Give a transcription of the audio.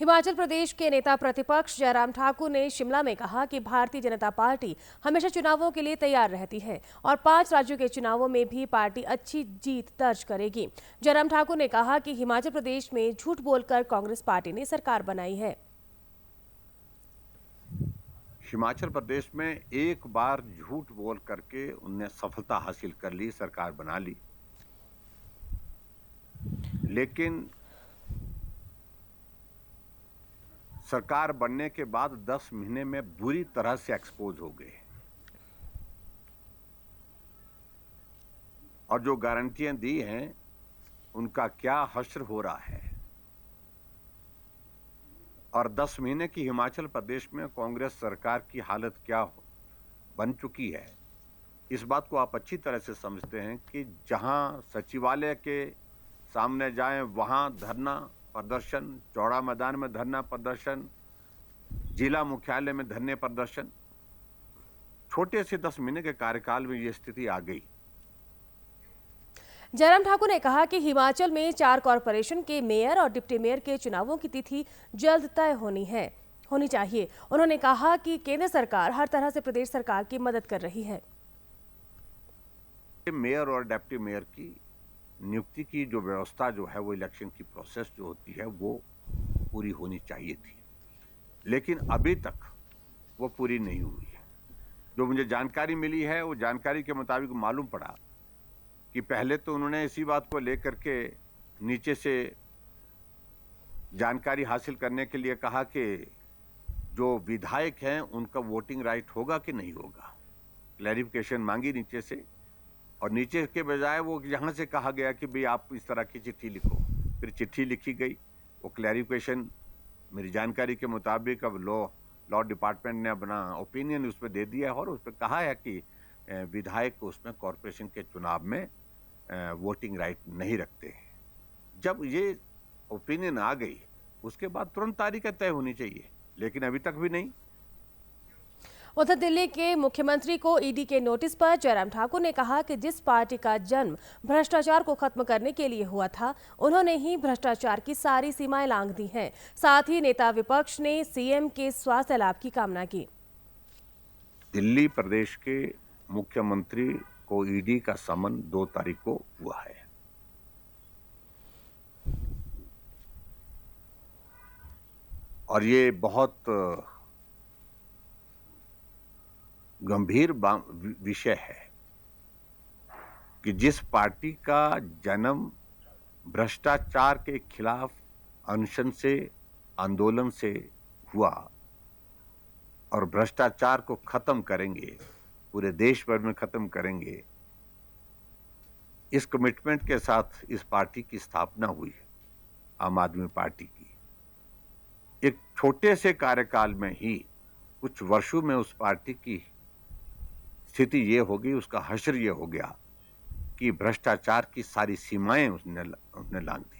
हिमाचल प्रदेश के नेता प्रतिपक्ष जयराम ठाकुर ने शिमला में कहा कि भारतीय जनता पार्टी हमेशा चुनावों के लिए तैयार रहती है और 5 राज्यों के चुनावों में भी पार्टी अच्छी जीत दर्ज करेगी। जयराम ठाकुर ने कहा कि हिमाचल प्रदेश में झूठ बोलकर कांग्रेस पार्टी ने सरकार बनाई है। हिमाचल प्रदेश में एक बार झूठ बोल करके उनने सफलता हासिल कर ली, सरकार बना ली, लेकिन सरकार बनने के बाद 10 महीने में बुरी तरह से एक्सपोज हो गए और जो गारंटियां दी हैं उनका क्या हश्र हो रहा है। और 10 महीने की हिमाचल प्रदेश में कांग्रेस सरकार की हालत क्या बन चुकी है, इस बात को आप अच्छी तरह से समझते हैं कि जहां सचिवालय के सामने जाएं वहां धरना प्रदर्शन, चौड़ा मैदान में धरना प्रदर्शन, जिला मुख्यालय में धरने प्रदर्शन, छोटे से 10 महीने के कार्यकाल में ये स्थिति आ गई। जयराम ठाकुर ने कहा कि हिमाचल में 4 कॉरपोरेशन के मेयर और डिप्टी मेयर के चुनावों की तिथि जल्द तय होनी चाहिए। उन्होंने कहा कि केंद्र सरकार हर तरह से प्रदेश सरकार की मदद कर रही है। मेयर और डिप्टी मेयर की नियुक्ति की जो व्यवस्था जो है, वो इलेक्शन की प्रोसेस जो होती है वो पूरी होनी चाहिए थी, लेकिन अभी तक वो पूरी नहीं हुई है। जो मुझे जानकारी मिली है, वो जानकारी के मुताबिक मालूम पड़ा कि पहले तो उन्होंने इसी बात को लेकर के नीचे से जानकारी हासिल करने के लिए कहा कि जो विधायक हैं उनका वोटिंग राइट होगा कि नहीं होगा, क्लैरिफिकेशन मांगी नीचे से, और नीचे के बजाय वो यहाँ से कहा गया कि भाई आप इस तरह की चिट्ठी लिखो। फिर चिट्ठी लिखी गई, वो क्लैरिफिकेशन मेरी जानकारी के मुताबिक अब लॉ डिपार्टमेंट ने अपना ओपिनियन उस पर दे दिया है और उस पर कहा है कि विधायक को उसमें कॉरपोरेशन के चुनाव में वोटिंग राइट नहीं रखते हैं। जब ये ओपिनियन आ गई उसके बाद तुरंत तारीख तय होनी चाहिए, लेकिन अभी तक भी नहीं। उधर दिल्ली के मुख्यमंत्री को ईडी के नोटिस पर जयराम ठाकुर ने कहा कि जिस पार्टी का जन्म भ्रष्टाचार को खत्म करने के लिए हुआ था, उन्होंने ही भ्रष्टाचार की सारी सीमाएं लांघ दी हैं। साथ ही नेता विपक्ष ने सीएम के स्वास्थ्य लाभ की कामना की। दिल्ली प्रदेश के मुख्यमंत्री को ईडी का समन 2 तारीख को हुआ है। और ये बहुत गंभीर विषय है कि जिस पार्टी का जन्म भ्रष्टाचार के खिलाफ अनशन से, आंदोलन से हुआ और भ्रष्टाचार को खत्म करेंगे, पूरे देश भर में खत्म करेंगे, इस कमिटमेंट के साथ इस पार्टी की स्थापना हुई है, आम आदमी पार्टी की। एक छोटे से कार्यकाल में ही कुछ वर्षों में उस पार्टी की स्थिति ये हो गई, उसका हश्र ये हो गया कि भ्रष्टाचार की सारी सीमाएं उसने लांघ दी।